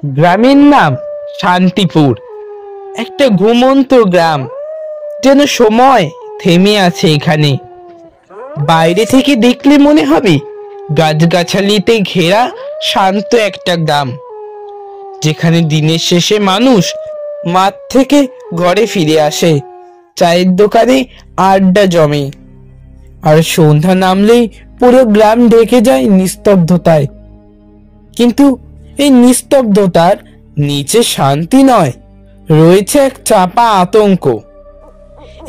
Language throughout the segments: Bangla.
গ্রামের নাম শান্তিপুর। একটা ঘুমন্ত গ্রাম, যেন সময় থেমে আছে এখানে। বাইরে থেকে দেখলে মনে হবে গাছগাছালিতে ঘেরা শান্ত একটা গ্রাম, যেখানে দিনের শেষে মানুষ মাঠ থেকে ঘরে ফিরে আসে, চায়ের দোকানে আড্ডা জমে, আর সন্ধ্যা নামলেই পুরো গ্রাম ঢেকে যায় নিস্তব্ধতায়। কিন্তু এই নিস্তব্ধতার নিচে শান্তি নয়, রয়েছে এক চাপা আতঙ্ক।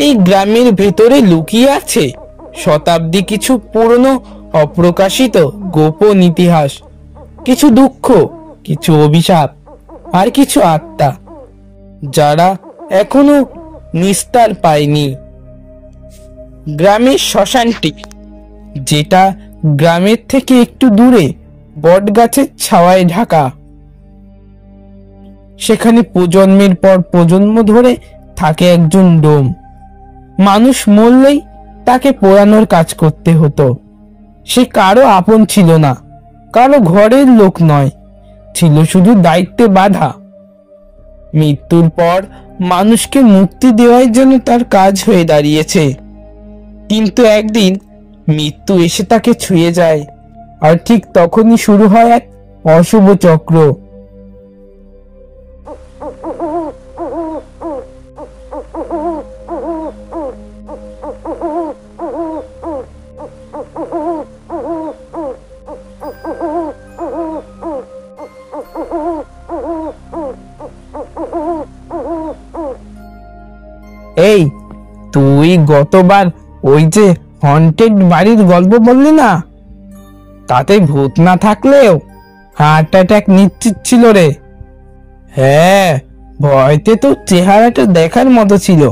এই গ্রামের ভেতরে লুকিয়ে আছে শতাব্দী কিছু পুরনো অপ্রকাশিত গোপন ইতিহাস, কিছু দুঃখ, কিছু অভিশাপ, আর কিছু আত্মা যারা এখনো নিস্তার পায়নি। গ্রামের শ্মশানটি, যেটা গ্রামের থেকে একটু দূরে বটগাছের ছাওয়ায় ঢাকা, সেখানে প্রজন্মের পর প্রজন্ম ধরে থাকে একজন ডোম। মানুষ মরলেই তাকে পোড়ানোর কাজ করতে হতো। সে কারো আপন ছিল না, কারো ঘরের লোক নয়, ছিল শুধু দায়িত্বে বাঁধা। মৃত্যুর পর মানুষকে মুক্তি দেওয়াই যেন তার কাজ হয়ে দাঁড়িয়েছে। কিন্তু একদিন মৃত্যু এসে তাকে ছুঁয়ে যায়, আর ঠিক তখনই শুরু হয় এক অশুভ চক্র। এই, তুই গতবার ওই যে হন্টেড বাড়ির গল্প বললি না, তাতে ভূত না থাকলেও হার্ট অ্যাটাক নিশ্চিত ছিল রে। হ্যাঁ, ভয়তে তো চেহারাটা দেখার মতো ছিল,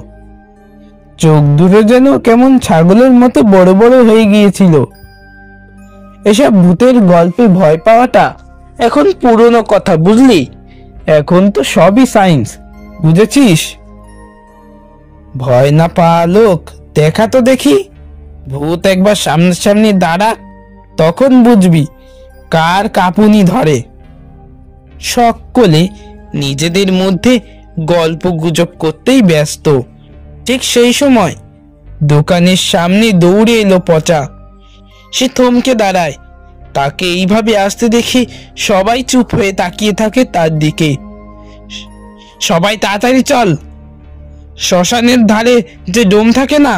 চোখ দুটো যেন কেমন ছাগলের মতো বড় বড় হয়ে গিয়েছিল। এসব ভূতের গল্পে ভয় পাওয়াটা এখন পুরনো কথা, বুঝলি? এখন তো সবই সায়েন্স, বুঝেছিস? ভয় না পাওয়া লোক দেখা তো দেখি। ভূত একবার সামনাসামনি দাঁড়া, তখন বুঝবি কার কাঁপুনি ধরে। সকলে নিজেদের মধ্যে গল্প গুজব করতেই ব্যস্ত। ঠিক সেই সময় দোকানের সামনে দৌড়ে এলো পচা। সে থমকে দাঁড়ায়, তাকে এইভাবে আসতে দেখে সবাই চুপ হয়ে তাকিয়ে থাকে তার দিকে। সবাই তাড়াতাড়ি চল, শ্মশানের ধারে যে ডোম থাকে না,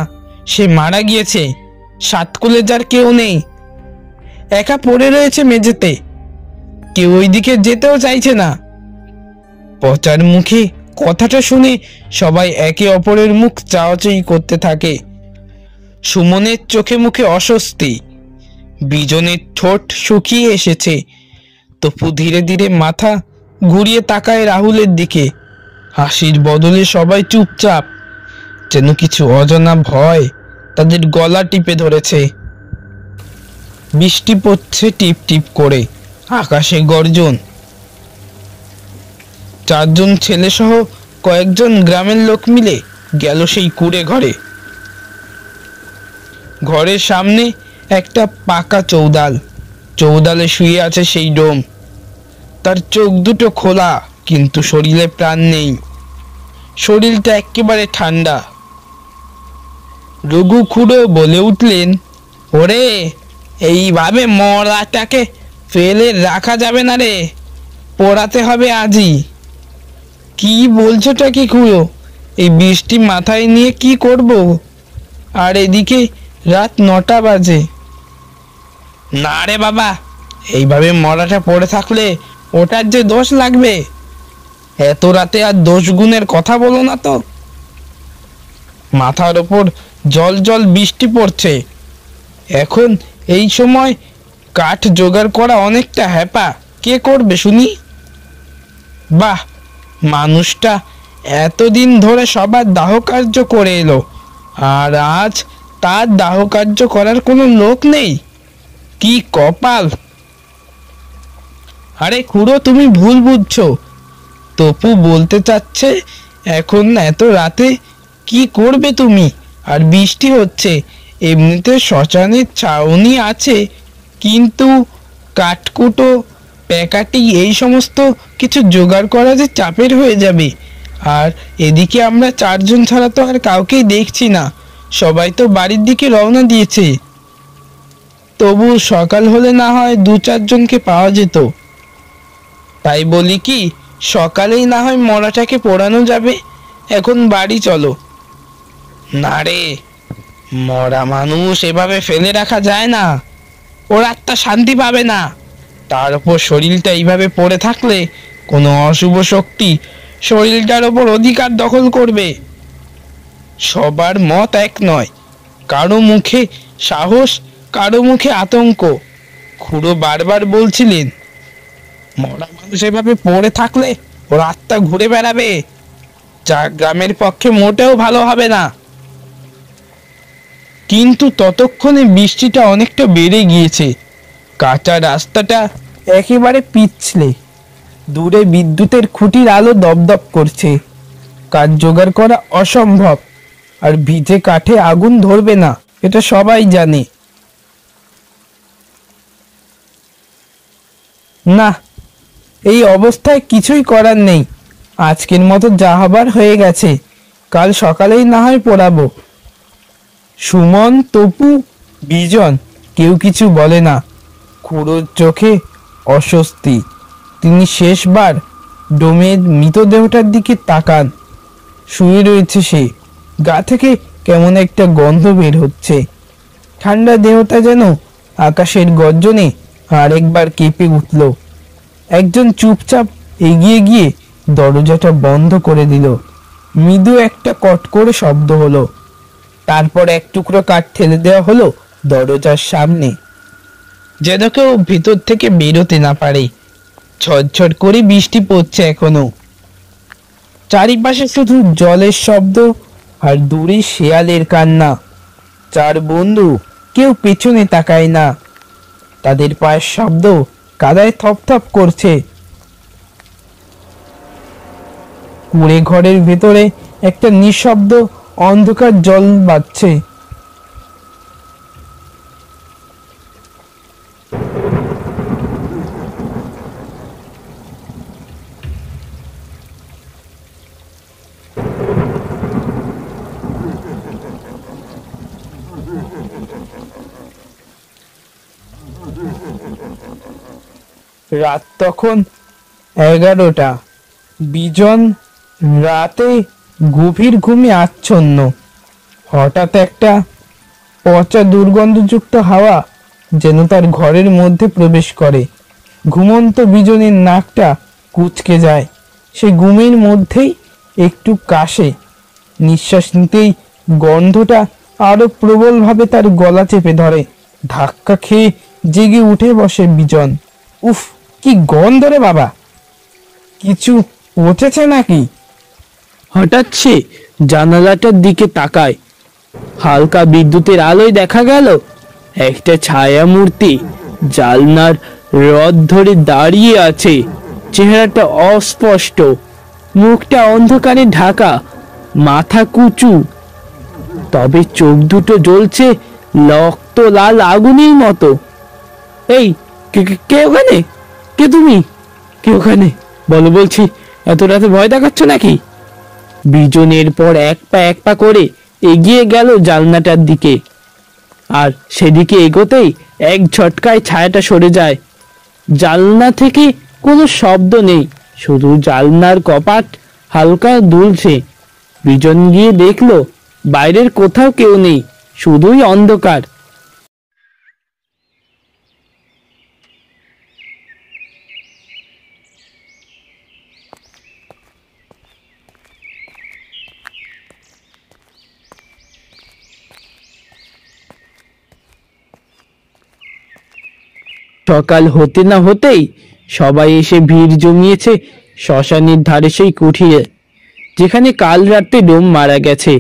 সে মারা গিয়েছে। সাতকুলে যার কেউ নেই, একা পড়ে রয়েছে মেঝেতে, কেউ ওই দিকে যেতেও চাইছে না। পচার মুখে কথাটা শুনে সবাই একে অপরের মুখ চাওয়াচাই করতে থাকে। সুমনের চোখে মুখে অস্বস্তি, বিজনের ঠোঁট শুকিয়ে এসেছে। তপু ধীরে ধীরে মাথা ঘুরিয়ে তাকায় রাহুলের দিকে। হাসির বদলে সবাই চুপচাপ, যেন কিছু অজানা ভয় তাদের গলা টিপে ধরেছে। বৃষ্টি পড়ছে টিপ টিপ করে, আকাশে গর্জন। চারজন ছেলে সহ কয়েকজন গ্রামের লোক মিলে গেল সেই কুঁড়ে ঘরে। ঘরের সামনে একটা পাকা চৌদাল, চৌদালে শুয়ে আছে সেই ডোম। তার চোখ দুটো খোলা, কিন্তু শরীরে প্রাণ নেই। শরীরটা একেবারে ঠান্ডা। রঘু খুড়ো বলে উঠলেন, ওরে, এইভাবে মরাটাকে ফেলে রাখা যাবে না রে, পোড়াতে হবে আজই। কি বলছোটা কি খুড়ো? এই বৃষ্টি মাথায় নিয়ে কি করব? আর এদিকে রাত 9টা বাজে। না রে বাবা, এইভাবে মরাটা পড়ে থাকলে ওটার যে দোষ লাগবে। এত রাতে আর দোষ গুণের কথা বলো না তো। মাথার ওপর জল জল বৃষ্টি পড়ছে, এখন এই সময় কাঠ জোগাড় করা অনেকটা হ্যাপা, কে করবে শুনি? বাহ, মানুষটা এতদিন ধরে সবার দাহ কার্য করে এলো, আর আজ তার দাহ কার্য করার কোনো লোক নেই। কি কপাল! আরে খুড়ো, তুমি ভুল বুঝছো। তপু বলতে চাচ্ছে, এখন এত রাতে কি করবে তুমি? আর বৃষ্টি হচ্ছে, এমনিতে শ্মশানের ছাউনি আছে, কিন্তু কাঠকুটো প্যাকাটি এই সমস্ত কিছু জোগাড় করা যে চাপের হয়ে যাবে। আর এদিকে আমরা চারজন ছাড়া তো আর কাউকেই দেখছি না, সবাই তো বাড়ির দিকে রওনা দিয়েছে। তবু সকাল হলে না হয় 2-4 জনকে পাওয়া যেত। তাই বলি কি, সকালেই না হয় মরাটাকে পোড়ানো যাবে। এখন বাড়ি চলো। না রে, মরা মানুষ এভাবে ফেলে রাখা যায় না, ওর আত্মা শান্তি পাবে না। তার উপর শরীরটা এইভাবে পড়ে থাকলে কোনো অশুভ শক্তি শরীরটার ওপর অধিকার দখল করবে। সবার মত এক নয়, কারো মুখে সাহস, কারো মুখে আতঙ্ক। খুড়ো বারবার বলছিলেন, মরা মানুষ এভাবে পড়ে থাকলে ওর আত্মা ঘুরে বেড়াবে, যা গ্রামের পক্ষে মোটেও ভালো হবে না। কিন্তু ততক্ষণে বৃষ্টিটা অনেকটা বেড়ে গিয়েছে। কাঁচা রাস্তাটা একেবারে পিছলে, দূরে বিদ্যুতের খুঁটির আলো দপদপ করছে। কাঠ জোগাড় করা অসম্ভব, আর ভিজে কাঠে আগুন ধরবে না, এটা সবাই জানে। না, এই অবস্থায় কিছুই করার নেই। আজকের মতো যা হবার হয়ে গেছে, কাল সকালেই না হয় পোড়াবো। সুমন, তপু, বিজন কেউ কিছু বলে না। খুড়োর চোখে অস্বস্তি। তিনি শেষবার ডোমের মৃতদেহটার দিকে তাকান। শুয়ে রয়েছে সে, গা থেকে কেমন একটা গন্ধ বের হচ্ছে। ঠান্ডা দেহটা যেন আকাশের গর্জনে আরেকবার কেঁপে উঠল। একজন চুপচাপ এগিয়ে গিয়ে দরজাটা বন্ধ করে দিল। মৃদু একটা কট করে শব্দ হলো, তারপর এক টুকরো কাঠ ঠেলে দেওয়া হলো দরজার সামনে, যেন কেউ ভেতর থেকে বেরোতে না পারে। ঝরঝর করে বৃষ্টি পড়ছে এখনো। চারিপাশে শুধু জলের শব্দ আর দূরে শেয়ালের কান্না। চার বন্ধু কেউ পেছনে তাকায় না, তাদের পায়ের শব্দ কাদায় থপথপ করছে। কুঁড়ে ঘরের ভেতরে একটা নিঃশব্দ অন্ধকার জল বাজছে। রাত তখন 11টা। বিজন রাতে গভীর ঘুমে আচ্ছন্ন। হঠাৎ একটা পচা দুর্গন্ধযুক্ত হাওয়া যেন তার ঘরের মধ্যে প্রবেশ করে। ঘুমন্ত বিজনের নাকটা কুঁচকে যায়। সে ঘুমের মধ্যেই একটু কাশে। নিঃশ্বাস নিতেই গন্ধটা আরো প্রবলভাবে তার গলা চেপে ধরে। ধাক্কা খেয়ে জেগে উঠে বসে বিজন। উফ, কি গন্ধ রে বাবা, কিছু পচেছে নাকি? হঠাৎ সে জানালাটার দিকে তাকায়। হালকা বিদ্যুতের আলোয় দেখা গেল একটা ছায়া মূর্তি জালনার রড ধরে দাঁড়িয়ে আছে। চেহারাটা অস্পষ্ট, মুখটা অন্ধকারে ঢাকা, মাথা কুচু, তবে চোখ দুটো জ্বলছে রক্ত লাল আগুনের মতো। এই, কে ওখানে? কে তুমি? কে ওখানে? বলো বলছি, এত রাতে ভয় দেখাচ্ছ নাকি? বিজনের পর এক পা করে এগিয়ে গেল জানলাটার দিকে, আর সেদিকে এগোতেই এক ঝটকায় ছায়াটা সরে যায়। জানলা থেকে কোনো শব্দ নেই, শুধু জানলার কপাট হালকা দুলছে। বিজন গিয়ে দেখলো বাইরের কোথাও কেউ নেই, শুধুই অন্ধকার। সকাল হতে না হতেই সবাই এসে ভিড় জমিয়েছে শ্মশানের ধারে সেই কুঠিরে, যেখানে কাল রাতে ডোম মারা গেছে।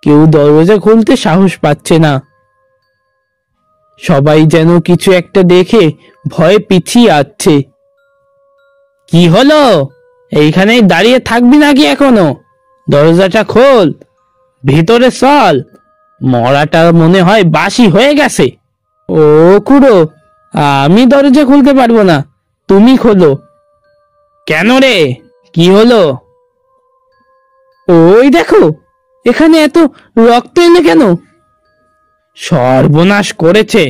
কেউ দরজা খুলতে সাহস পাচ্ছে না। সবাই যেন কিছু একটা দেখে ভয়ে পিছিয়ে আসছে। কি হলো? এইখানেই দাঁড়িয়ে থাকবি নাকি এখনো? দরজাটা খোল, ভেতরে চল। মরাটা মনে হয় বাসি হয়ে গেছে। ও খুড়ো, আমি দরজা খুলতে পারবো না, তুমি খোলো। কেন রে, কি হলো? ওই দেখো, এখানে এত রক্ত এনে কেন? সর্বনাশ করেছে,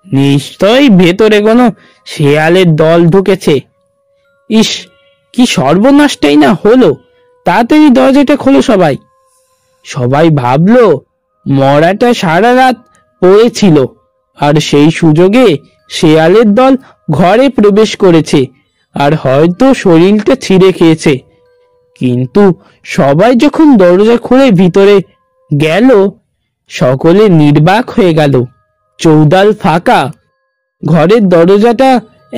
নিশ্চয়ই ভেতরে কোনো শেয়ালের দল ঢুকেছে। ইস, কি সর্বনাশটাই না হলো। তাড়াতাড়ি দরজাটা খোলো সবাই। সবাই ভাবলো মরাটা সারা রাত পড়েছিল, আর সেই সুযোগে শেয়ালের দল ঘরে প্রবেশ করেছে আর হয়তো শরীরটা ছিঁড়ে খেয়েছে। কিন্তু সবাই যখন দরজা খুলে ভিতরে গেল, সকলে নির্বাক হয়ে গেল। চৌদাল ফাঁকা, ঘরের দরজাটা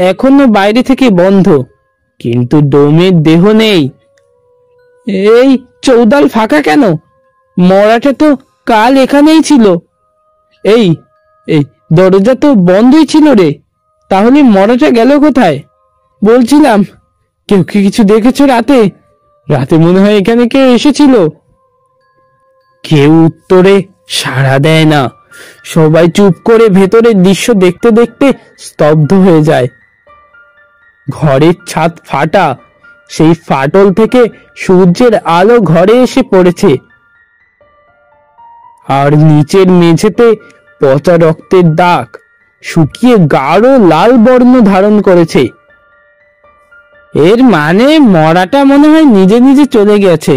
এখনো বাইরে থেকে বন্ধ, কিন্তু ডোমের দেহ নেই। এই চৌদাল ফাঁকা কেন? মরাটা তো কাল এখানেই ছিল। এই এই দরজা তো বন্ধই ছিল রে, তাহলে মরাটা গেল কোথায়? বলছিলাম, কেউ কি কিছু দেখেছো রাতে? রাতে মনে হয় এখানে কেউ এসেছিল। কেউ উত্তরে সাড়া দেয় না। সবাই চুপ করে ভেতরের দৃশ্য দেখতে দেখতে স্তব্ধ হয়ে যায়। ঘরের ছাদ ফাটা, সেই ফাটল থেকে সূর্যের আলো ঘরে এসে পড়েছে, আর নিচের মেঝেতে পচা রক্তের দাগ শুকিয়ে গাঢ় লাল বর্ণ ধারণ করেছে। এর মানে মরাটা মনে হয় নিজে নিজে চলে গেছে।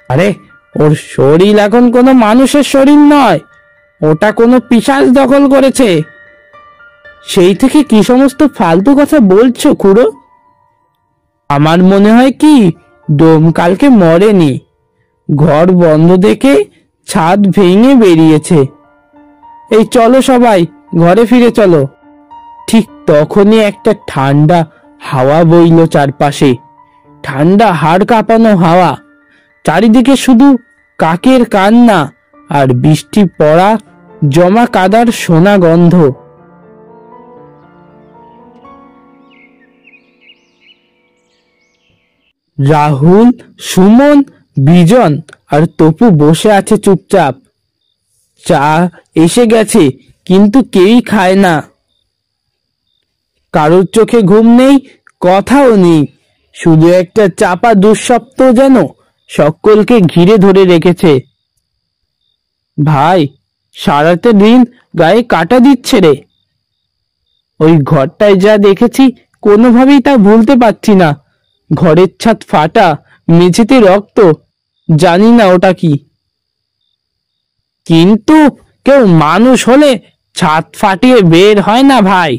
আরে, ওর শরীর এখন কোনো মানুষের শরীর নয়, ওটা কোনো পিশাচ দখল করেছে। সেই থেকে কি সমস্ত ফালতু কথা বলছো খুড়ো? আমার মনে হয় কি ডোম কালকে মরেনি, ঘর বন্ধ দেখে ছাদ ভেঙে বেরিয়েছে। এই চলো সবাই ঘরে ফিরে চলো। ঠিক তখনই একটা ঠান্ডা হাওয়া বইল চারপাশে, ঠান্ডা হাড় কাঁপানো হাওয়া। চারিদিকে শুধু কাকের কান্না আর বৃষ্টি পড়া জমা কাদার সোনা গন্ধ। রাহুল, সুমন, বিজন আর তপু বসে আছে চুপচাপ। চা এসে গেছে, কিন্তু কেউই খায় না। কারোর চোখে ঘুম নেই, কথাও নেই, শুধু একটা চাপা দুঃস্বপ্ন যেন সকলকে ঘিরে ধরে রেখেছে। ভাই, সারাটা দিন গায়ে কাটা দিচ্ছে রে। ওই ঘরটায় যা দেখেছি কোনোভাবেই তা ভুলতে পারছি না। ঘরের ছাদ ফাটা, মেঝেতে রক্ত, জানি না ওটা কি। কিন্তু কেউ মানুষ হলে ছাদ ফাটিয়ে বের হয় না ভাই।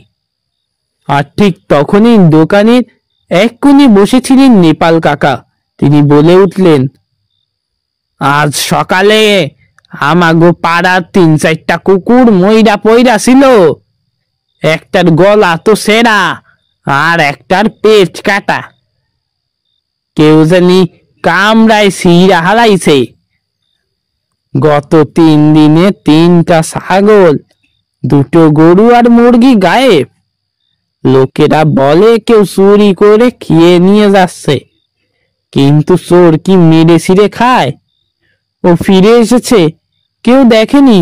আর ঠিক তখনই দোকানের এক কোণে বসেছিলেন নেপাল কাকা। তিনি বলে উঠলেন, আজ সকালে আমাগো পাড়ার ৩-৪টা কুকুর মইরা পইরা ছিল। একটার গলা তো সেরা, আর একটার পেট কাটা। কেউ জানি কামড়ায় সিরা হারাইছে। গত ৩ দিনে ৩টা ছাগল, 2টো গরু আর মুরগি গায়েব। লোকেরা বলে কেউ চুরি করে খেয়ে নিয়ে যাচ্ছে, কিন্তু চোর কি মেরে ছিঁড়ে খায়? ও ফিরে এসেছে, কেউ দেখেনি,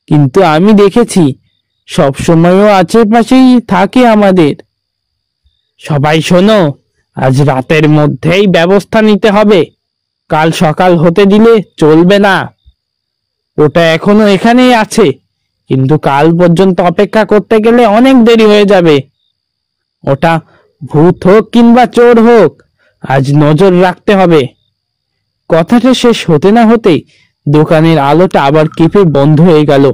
কিন্তু আমি দেখেছি। সবসময়ও আশেপাশেই থাকে আমাদের। সবাই শোনো, আজ রাতের মধ্যেই ব্যবস্থা নিতে হবে। কাল সকাল হতে দিলে চলবে না। ওটা এখনো এখানেই আছে, কিন্তু কাল পর্যন্ত অপেক্ষা করতে গেলে অনেক দেরি হয়ে যাবে। ওটা ভূত হোক কিংবা চোর হোক, আজ নজর রাখতে হবে। কথাটা শেষ হতে না হতেই দোকানের আলোটা আবার কেঁপে বন্ধ হয়ে গেল।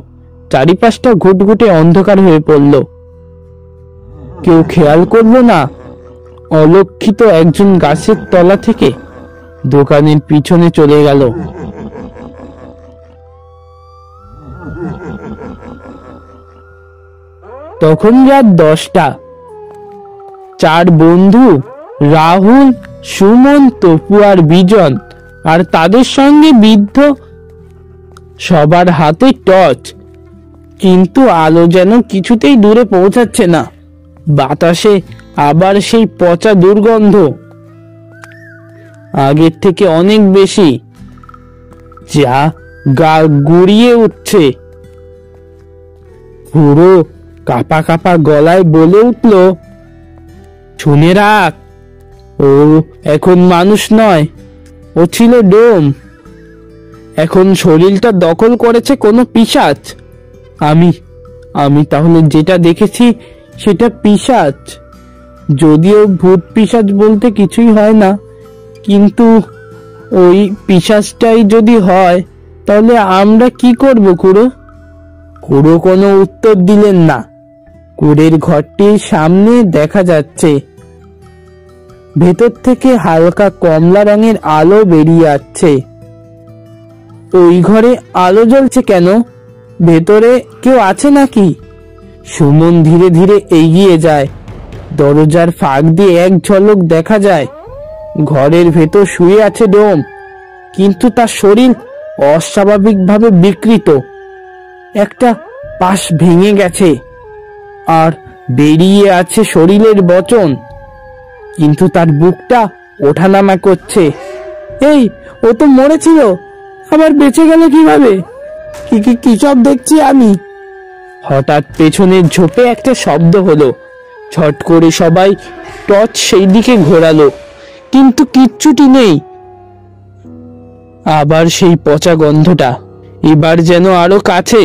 চারিপাশটা ঘুটঘুটে অন্ধকার হয়ে পড়ল। কেউ খেয়াল করলো না, অলক্ষিত একজন গাছের তলা থেকে দোকানের পিছনে চলে গেল। তখন রাত 10টা। 4 বন্ধু রাহুল, সুমন, তপু আর বিজন, আর তাদের সঙ্গে বৃদ্ধ, সবার হাতে টর্চ, কিন্তু আলো যেন কিছুতেই দূরে পৌঁছাচ্ছে না। বাতাসে আবার সেই পচা দুর্গন্ধ, আগের থেকে অনেক বেশি, যা গা গুড়িয়ে উঠছে। পুরো কাপা কাপা গলায় বলে উঠল, শুনে রাখ, ও এখন মানুষ নয়, ও ছিল ডোম। এখন শরীরটা দখল করেছে কোনো পিশাচ। আমি আমি তাহলে যেটা দেখেছি সেটা পিশাচ। যদিও ভূত পিশাচ বলতে কিছুই হয় না, কিন্তু ওই পিশাচটাই যদি হয় তাহলে আমরা কি করব খুড়ো? খুড়ো কোনো উত্তর দিলেন না। কুড়ের ঘরটির সামনে দেখা যাচ্ছে ভেতর থেকে হালকা কমলা রঙের আলো বেরিয়ে আসছে। ওই ঘরে আলো জ্বলছে কেন? ভেতরে কেউ আছে নাকি? সুমন ধীরে ধীরে এগিয়ে যায়। দরজার ফাঁক দিয়ে এক ঝলক দেখা যায় ঘরের ভেতর শুয়ে আছে ডোম, কিন্তু তার শরীর অস্বাভাবিকভাবে বিকৃত। একটা পাশ ভেঙে গেছে আর বেরিয়ে আছে শরীরের বচন, কিন্তু তার বুকটা ওঠানামা করছে। এই, ও তো মরেছিল, আবার বেঁচে গেল কিভাবে? কি কি কি সব দেখছি আমি? হঠাৎ পেছনের ঝোপে একটা শব্দ হলো। ছট করে সবাই টর্চ সেই দিকে ঘোরালো, কিন্তু কিচ্ছুটি নেই। আবার সেই পচা গন্ধটা, এবার যেন আরো কাছে।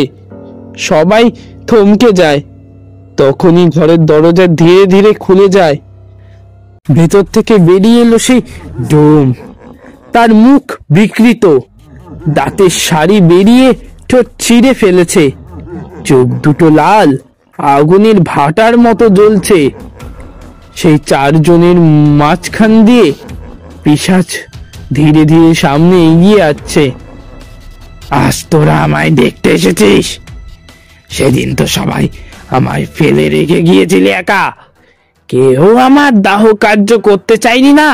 সবাই থমকে যায়। তখনই ঘরের দরজা ধীরে ধীরে খুলে যায়। ভেতর থেকে বেরিয়ে এলো সেই ডোম। তার মুখ বিকৃত, দাঁতের সারি বেরিয়ে ঠোঁট চিড়ে ফেলেছে, চোখ দুটো লাল, আগুনের ভাটার মতো জ্বলছে। সেই চারজনের মাঝখান দিয়ে পিশাচ ধীরে ধীরে সামনে এগিয়ে আসছে। আজ তোরা আমায় দেখতে এসেছিস? সেদিন তো সবাই আমায় ফেলে রেখে গিয়েছিলে একা। কেউ আমার দাহ কার্য করতে চাইনি না,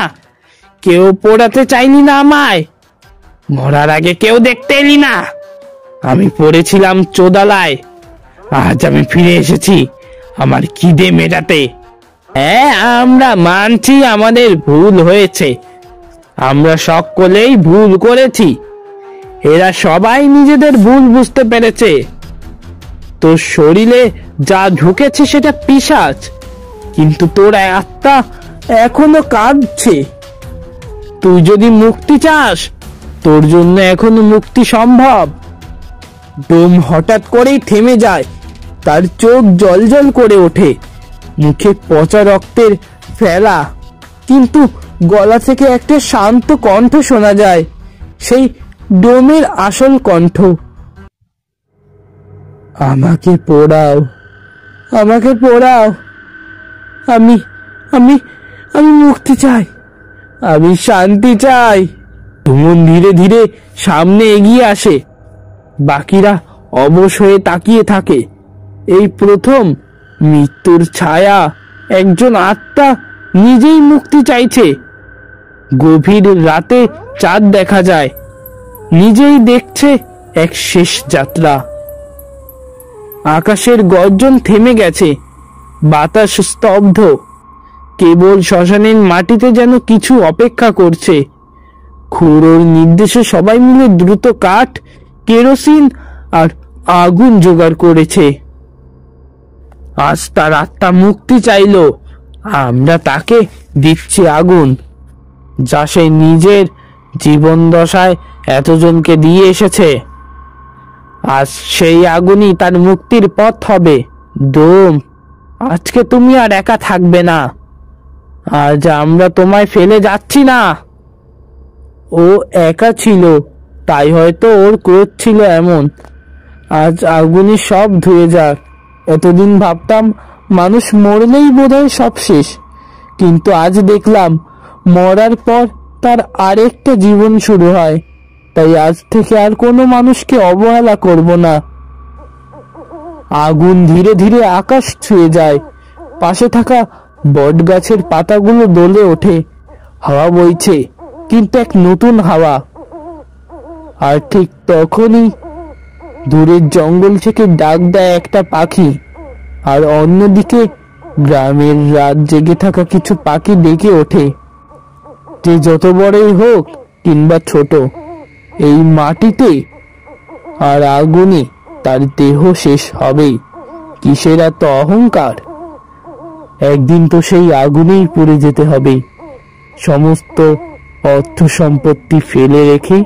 কেউ পোড়াতে চাইনি না আমায়। মরার আগে কেউ দেখতে এলি না। আমি পড়েছিলাম চোদালায়, আজ আমি ফিরে এসেছি আমার খিদে মেটাতে। হ্যাঁ, আমরা মানছি আমাদের ভুল হয়েছে, আমরা সকলেই ভুল করেছি। এরা সবাই নিজেদের ভুল বুঝতে পেরেছে। তোর শরীরে যা ঢুকেছে সেটা পিশাচ, কিন্তু তোর আত্মা এখনো কাঁদছে। তুই যদি মুক্তি চাস, তোর জন্য এখনো মুক্তি সম্ভব। ডোম হঠাৎ করেই থেমে যায়, তার চোখ জ্বলজ্বল করে ওঠে, মুখে পচা রক্তের ফেলা, কিন্তু গলা থেকে একটা শান্ত কণ্ঠ শোনা যায়, সেই ডোমের আসল কণ্ঠ। আমাকে পোড়াও, আমাকে পোড়াও, আমি আমি আমি মুক্তি চাই, আমি শান্তি চাই। সুমন ধীরে ধীরে সামনে এগিয়ে আসে। বাকিরা অবশ হয়ে তাকিয়ে থাকে। এই প্রথম মৃত্যুর ছায়া একজন আত্মা নিজেই মুক্তি চাইছে। গভীর রাতে চাঁদ দেখা যায়, নিজেই দেখছে এক শেষ যাত্রা। আকাশের গর্জন থেমে গেছে, বাতাস স্তব্ধ, কেবল শ্মশানের মাটিতে যেন কিছু অপেক্ষা করছে। খুড়োর নির্দেশে সবাই মিলে দ্রুত কাঠ, কেরোসিন আর আগুন জোগাড় করেছে। আজ তার আত্মা মুক্তি চাইল, আমরা তাকে দিচ্ছি আগুন, যা সে নিজের জীবন দশায় এতজনকে দিয়ে এসেছে। আজ সেই আগুনই তার মুক্তির পথ হবে। ডোম, আজকে তুমি আর একা থাকবে না। আজ আমরা তোমায় ফেলে যাচ্ছি না। ও একা ছিল, তাই হয়তো ওর ক্রোধ ছিল এমন। আজ আগুনই সব ধুয়ে যাক। এতদিন ভাবতাম মানুষ মরলেই বোধহয় সব শেষ, কিন্তু আজ দেখলাম মরার পর তার আরেকটা জীবন শুরু হয়। তাই আজ থেকে আর কোনো মানুষকে অবহেলা করব না। আগুন ধীরে ধীরে আকাশ ছুঁয়ে যায়, পাশে থাকা বট গাছের পাতাগুলো দোলে ওঠে। হাওয়া বইছে, কিন্তু এক নতুন হাওয়া। আর ঠিক তখনই দূরের জঙ্গল থেকে ডাক দেয় একটা পাখি, আর অন্যদিকে গ্রামের রাত জেগে থাকা কিছু পাখি ডেকে ওঠে, যে যত বড়ই হোক কিংবা ছোট, এই মাটিতে আর আগুনে তার দেহ শেষ হবেই। কিসের এত অহংকার? একদিন তো সেই আগুনেই পুড়ে যেতে হবে। সমস্ত অর্থ সম্পত্তি ফেলে রেখে